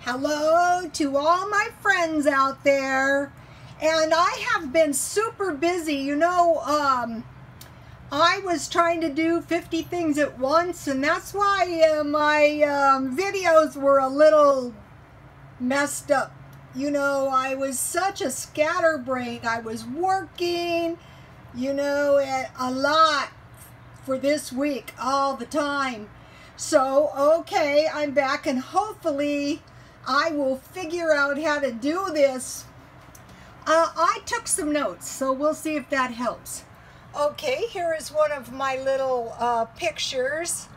Hello to all my friends out there. And I have been super busy. I was trying to do 50 things at once, and that's why my videos were a little messed up. I was such a scatterbrain. I was working, a lot for this week, all the time. So, okay, I'm back, and hopefully I will figure out how to do this. I took some notes, so we'll see if that helps. Okay, here is one of my little pictures.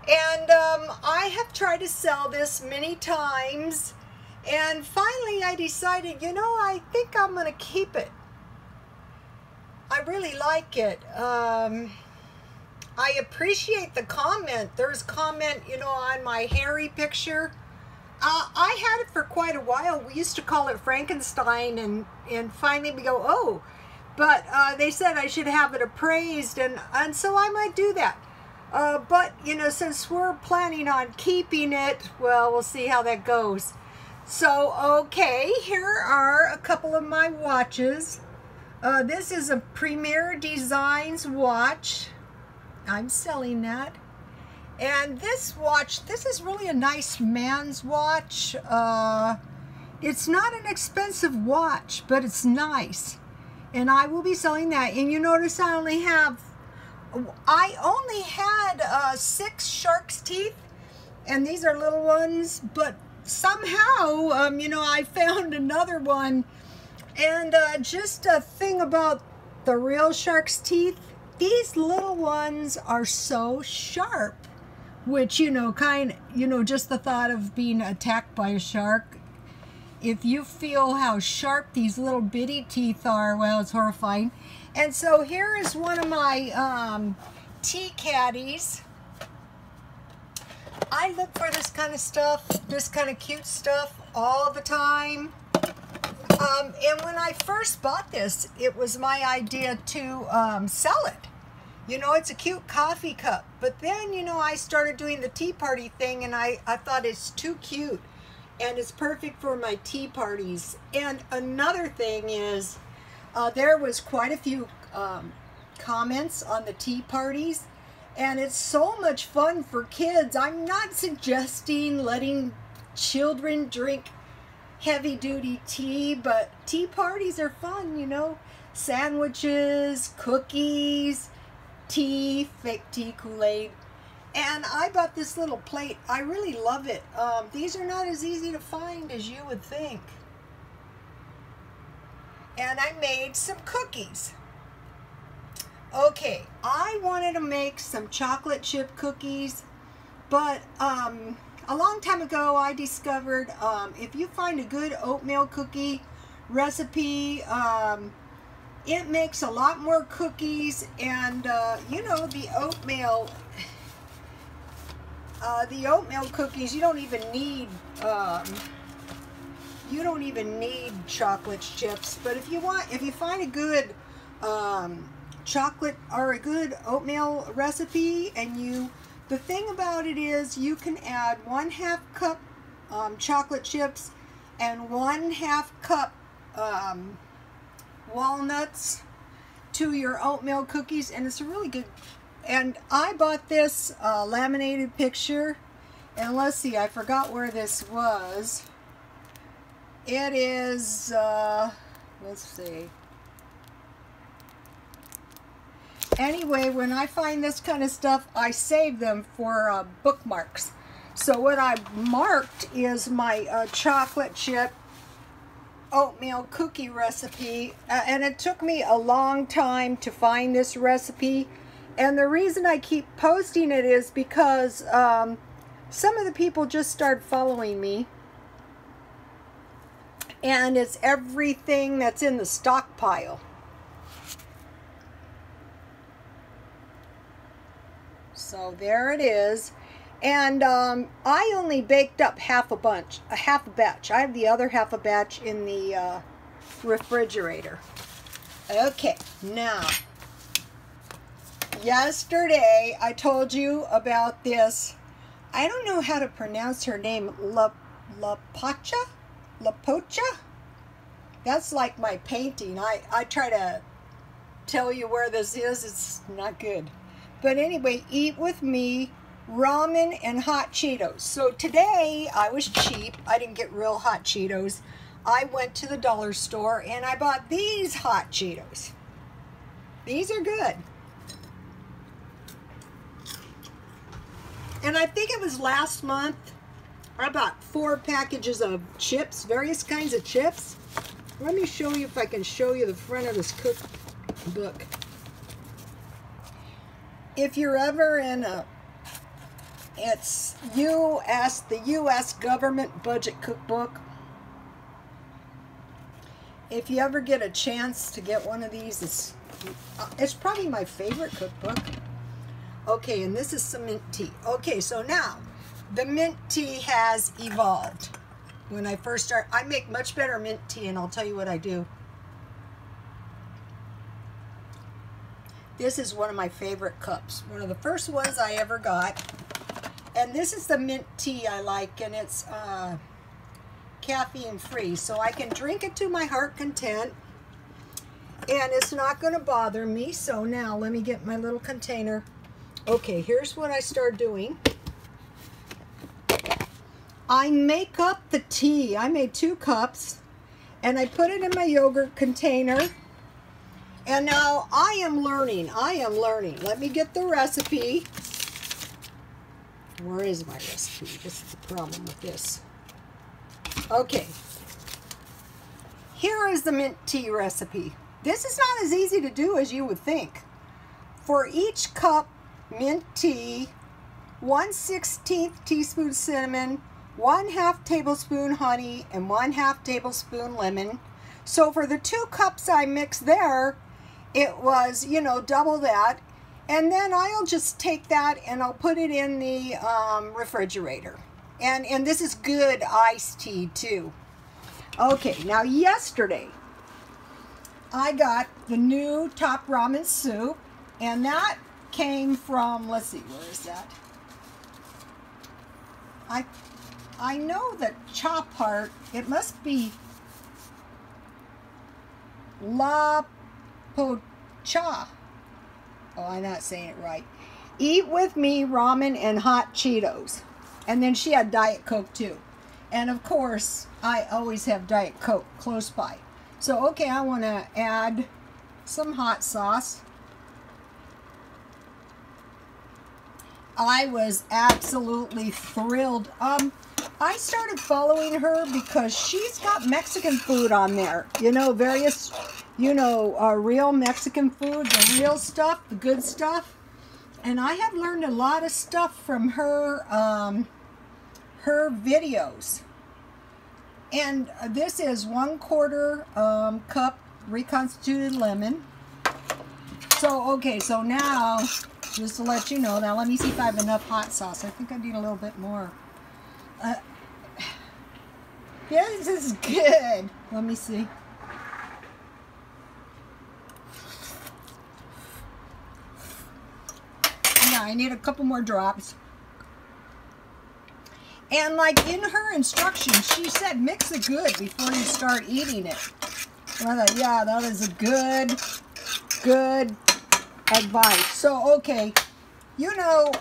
And I have tried to sell this many times. And finally I decided, I think I'm going to keep it. I really like it. I appreciate the comment. There's a comment, on my hairy picture. I had it for quite a while. We used to call it Frankenstein, and finally we go, oh, but they said I should have it appraised, and so I might do that. But, since we're planning on keeping it, well, we'll see how that goes. So, okay, here are a couple of my watches. This is a Premier Designs watch. I'm selling that. And this watch, this is really a nice man's watch. It's not an expensive watch, but it's nice. And I will be selling that. And you notice I only had 6 shark's teeth. And these are little ones, but somehow, I found another one. And just a thing about the real shark's teeth, these little ones are so sharp. Which, just the thought of being attacked by a shark, if you feel how sharp these little bitty teeth are, well, it's horrifying. And so here is one of my tea caddies. I look for this kind of stuff, this kind of cute stuff all the time. And when I first bought this, it was my idea to sell it. It's a cute coffee cup. But then, I started doing the tea party thing, and I thought it's too cute. And it's perfect for my tea parties. And another thing is, there was quite a few comments on the tea parties. And it's so much fun for kids. I'm not suggesting letting children drink heavy-duty tea, but tea parties are fun, Sandwiches, cookies, tea, fake tea, Kool-Aid. And I bought this little plate. I really love it. These are not as easy to find as you would think. And I made some cookies. Okay, I wanted to make some chocolate chip cookies, but a long time ago I discovered if you find a good oatmeal cookie recipe, it makes a lot more cookies, and the oatmeal cookies, you don't even need chocolate chips. But if you find a good chocolate or a good oatmeal recipe, and the thing about it is you can add 1/2 cup chocolate chips and 1/2 cup walnuts to your oatmeal cookies, and it's a really good. And I bought this laminated picture, and let's see, I forgot where this was. It is let's see. Anyway, when I find this kind of stuff, I save them for bookmarks. So what I marked is my chocolate chip oatmeal cookie recipe, and it took me a long time to find this recipe. And the reason I keep posting it is because some of the people just started following me, and it's everything that's in the stockpile. So there it is. And I only baked up half a batch. I have the other half a batch in the refrigerator. Okay, now, yesterday I told you about this. I don't know how to pronounce her name. La Pacha? La Pocha? That's like my painting. I try to tell you where this is. It's not good. But anyway, eat with me, ramen and hot Cheetos. So today I was cheap. I didn't get real hot Cheetos. I went to the dollar store and I bought these hot Cheetos. These are good. And I think it was last month, I bought 4 packages of chips, various kinds of chips. Let me show you if I can show you the front of this cookbook. If you're ever in it's the U.S. government budget cookbook. If you ever get a chance to get one of these, it's probably my favorite cookbook. Okay, and this is some mint tea. Okay, so now the mint tea has evolved. When I first started, I make much better mint tea, and I'll tell you what I do. This is one of my favorite cups. One of the first ones I ever got. And this is the mint tea I like, and it's caffeine free. So I can drink it to my heart content, and it's not going to bother me. So now let me get my little container. Okay, here's what I start doing. I make up the tea. I made 2 cups, and I put it in my yogurt container. And now I am learning. Let me get the recipe. Where is my recipe? This is the problem with this. Okay. Here is the mint tea recipe. This is not as easy to do as you would think. For each cup mint tea, 1/16 teaspoon cinnamon, 1/2 tablespoon honey, and 1/2 tablespoon lemon. So for the 2 cups I mixed there, it was, you know, double that. And then I'll just take that and I'll put it in the refrigerator. And this is good iced tea too. Okay, now yesterday I got the new Top Ramen soup, and that came from, let's see, where is that? I know the cha part, it must be La Pocha. Oh, I'm not saying it right. Eat with me, ramen and hot Cheetos. And then she had Diet Coke too. And of course, I always have Diet Coke close by. So, okay, I want to add some hot sauce. I was absolutely thrilled. I started following her because she's got Mexican food on there. You know, various, you know, real Mexican food, the real stuff, the good stuff. And I have learned a lot of stuff from her, her videos. And this is 1/4 cup reconstituted lemon. So, okay, so now, just to let you know, now let me see if I have enough hot sauce. I think I need a little bit more. This is good. Let me see. Now I need a couple more drops. And like in her instructions, she said mix it good before you start eating it. And I thought, yeah, that is a good advice. So, okay, you know,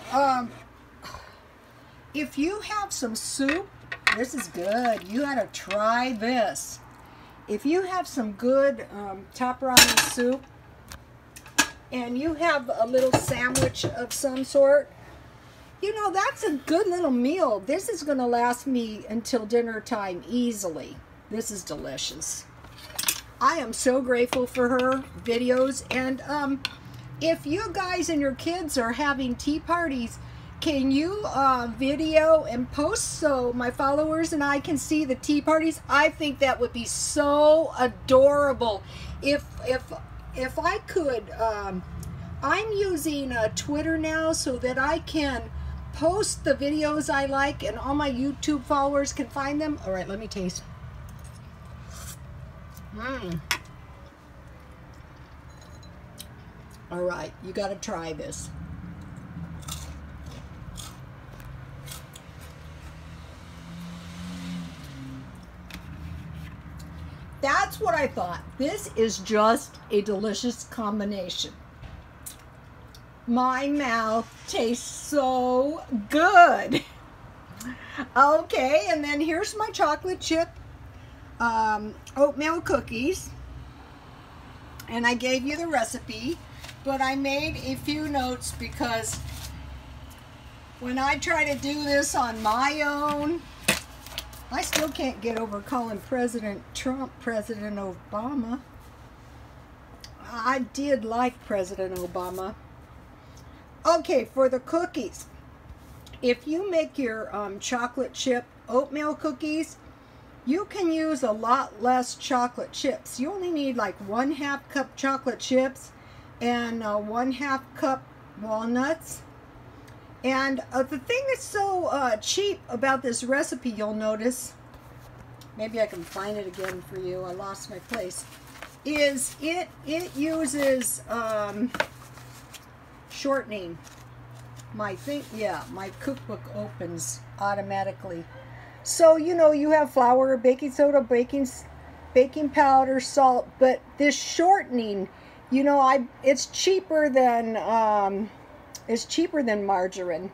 if you have some soup, this is good. You gotta try this. If you have some good Top Ramen soup, and you have a little sandwich of some sort, you know, that's a good little meal. This is gonna last me until dinner time easily. This is delicious. I am so grateful for her videos. And if you guys and your kids are having tea parties, can you video and post so my followers and I can see the tea parties? I think that would be so adorable. If I could, I'm using Twitter now so that I can post the videos I like and all my YouTube followers can find them. All right, let me taste. All right, you got to try this. That's what I thought. This is just a delicious combination. My mouth tastes so good. Okay, and then here's my chocolate chip oatmeal cookies. And I gave you the recipe, but I made a few notes because when I try to do this on my own, I still can't get over calling President Trump President Obama. I did like President Obama. Okay, for the cookies, if you make your chocolate chip oatmeal cookies, you can use a lot less chocolate chips. You only need like 1/2 cup chocolate chips and 1/2 cup walnuts. And the thing that's so cheap about this recipe, you'll notice, maybe I can find it again for you, I lost my place, is it uses shortening. My cookbook opens automatically. So, you know, you have flour, baking soda, baking powder, salt, but this shortening, you know, it's cheaper than margarine,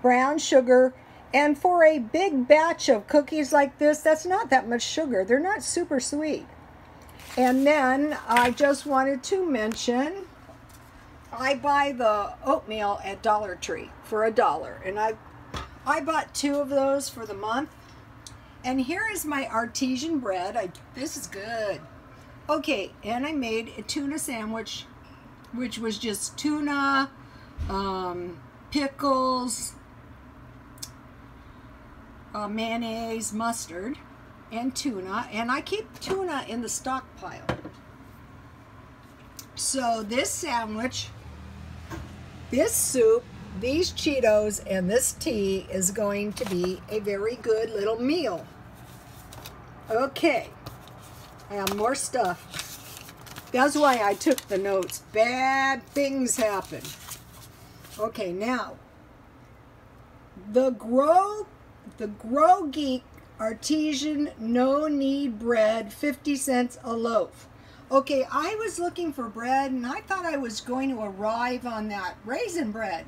brown sugar, and for a big batch of cookies like this, that's not that much sugar. They're not super sweet. And then I just wanted to mention, I buy the oatmeal at Dollar Tree for $1, and I bought 2 of those for the month. And here is my artesian bread. This is good. Okay, and I made a tuna sandwich, which was just tuna, pickles, mayonnaise, mustard, and tuna. And I keep tuna in the stockpile. So this sandwich, this soup, these Cheetos, and this tea is going to be a very good little meal. Okay, I have more stuff. That's why I took the notes. Bad things happen. Okay, now, the Grow Geek Artesian No Knead Bread, 50 cents a loaf. Okay, I was looking for bread, and I thought I was going to arrive on that raisin bread,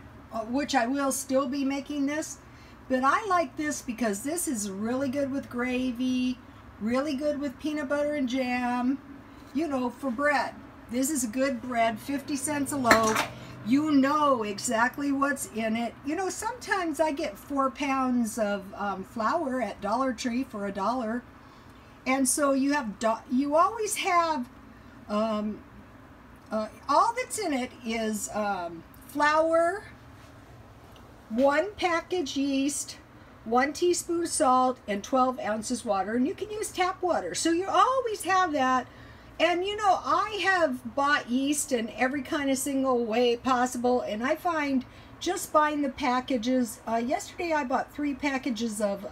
which I will still be making this. But I like this because this is really good with gravy, really good with peanut butter and jam, you know, for bread. This is a good bread, 50 cents a loaf. You know exactly what's in it. You know, sometimes I get 4 pounds of flour at Dollar Tree for $1. And so you always have, all that's in it is flour, 1 package yeast, 1 teaspoon salt, and 12 ounces water. And you can use tap water. So you always have that. And you know, I have bought yeast in every kind of single way possible. And I find just buying the packages, yesterday I bought 3 packages of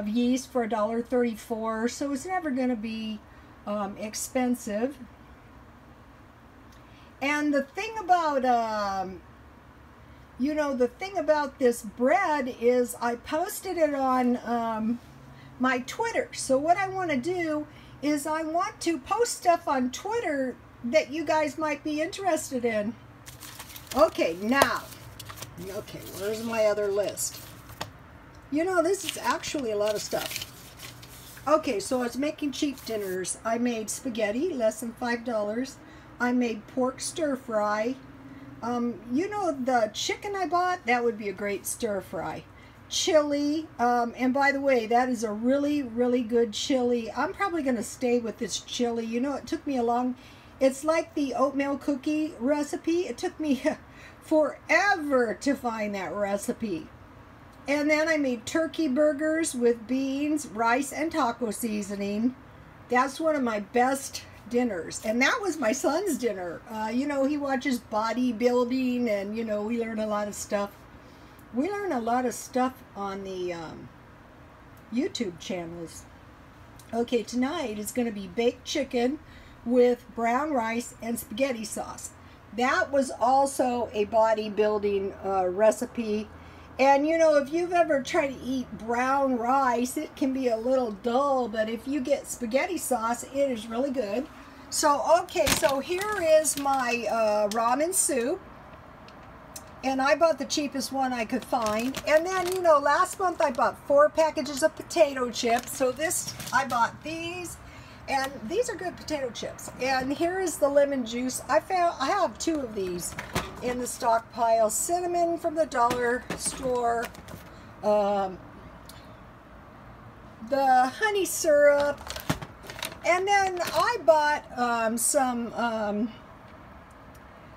yeast for $1.34. So it's never going to be expensive. And the thing about, you know, the thing about this bread is I posted it on my Twitter. So what I want to do is I want to post stuff on Twitter that you guys might be interested in. Okay, now, okay, where's my other list? You know, this is actually a lot of stuff. Okay, so I was making cheap dinners. I made spaghetti, less than $5. I made pork stir fry. You know, the chicken I bought, that would be a great stir fry. Chili, and by the way, that is a really, really good chili. I'm probably going to stay with this chili. You know, it took me it's like the oatmeal cookie recipe. It took me forever to find that recipe. And then I made turkey burgers with beans, rice, and taco seasoning. That's one of my best dinners. And that was my son's dinner. You know, he watches bodybuilding, and, you know, we learn a lot of stuff. We learn a lot of stuff on the YouTube channels. Okay, tonight is going to be baked chicken with brown rice and spaghetti sauce. That was also a bodybuilding recipe. And you know, if you've ever tried to eat brown rice, it can be a little dull, but if you get spaghetti sauce, it is really good. So, okay, so here is my ramen soup. And I bought the cheapest one I could find. And then, you know, last month I bought 4 packages of potato chips. So this, I bought these. And these are good potato chips. And here is the lemon juice. I have 2 of these in the stockpile. Cinnamon from the dollar store. The honey syrup. And then I bought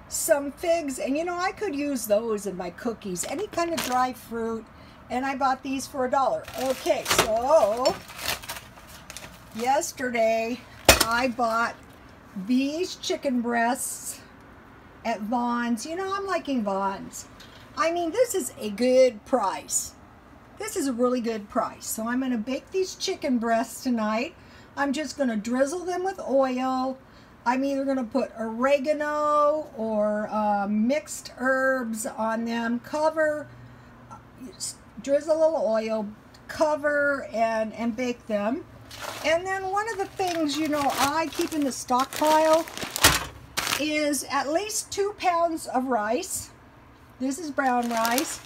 some figs, and you know, I could use those in my cookies, any kind of dry fruit, and I bought these for $1. Okay, so yesterday I bought these chicken breasts at Vons. You know, I'm liking Vons. I mean, this is a good price. This is a really good price. So I'm going to bake these chicken breasts tonight. I'm just going to drizzle them with oil. I'm either going to put oregano or mixed herbs on them. Cover, drizzle a little oil, cover, and bake them. And then one of the things, you know, I keep in the stockpile is at least 2 pounds of rice. This is brown rice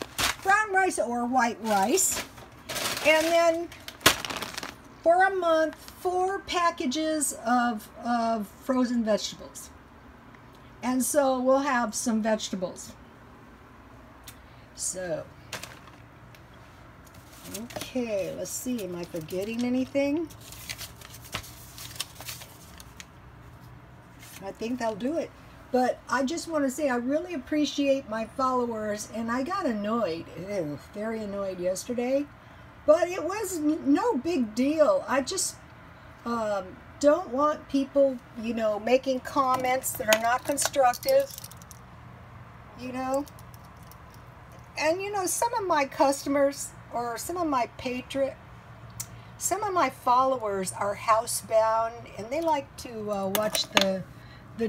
or white rice. And then for a month, 4 packages of frozen vegetables. And so we'll have some vegetables. So, okay, let's see, am I forgetting anything? I think that'll do it. But I just want to say I really appreciate my followers, and I got annoyed, very annoyed yesterday. But it was no big deal. I just don't want people, you know, making comments that are not constructive, you know. And, you know, some of my customers or some of my followers are housebound, and they like to watch the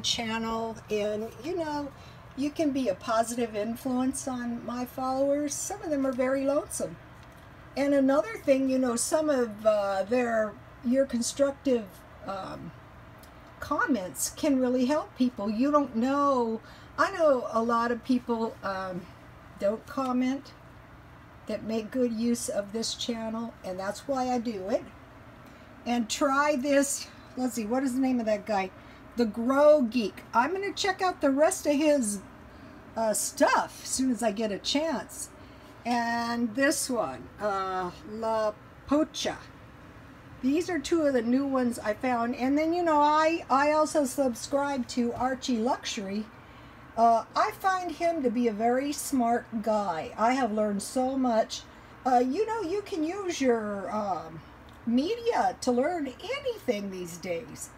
channel. And, you know, you can be a positive influence on my followers. Some of them are very lonesome. And another thing, you know, some of your constructive comments can really help people. You don't know. I know a lot of people don't comment that make good use of this channel, and that's why I do it. And try this. Let's see, what is the name of that guy? The Grow Geek. I'm going to check out the rest of his stuff as soon as I get a chance. And this one, La Pocha. These are 2 of the new ones I found. And then, you know, I also subscribe to Archie Luxury. I find him to be a very smart guy. I have learned so much. You know, you can use your media to learn anything these days.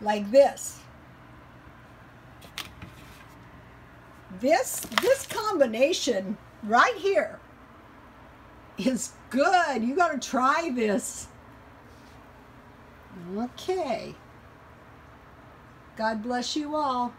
Like this. This combination right here is good. You got to try this. Okay. God bless you all.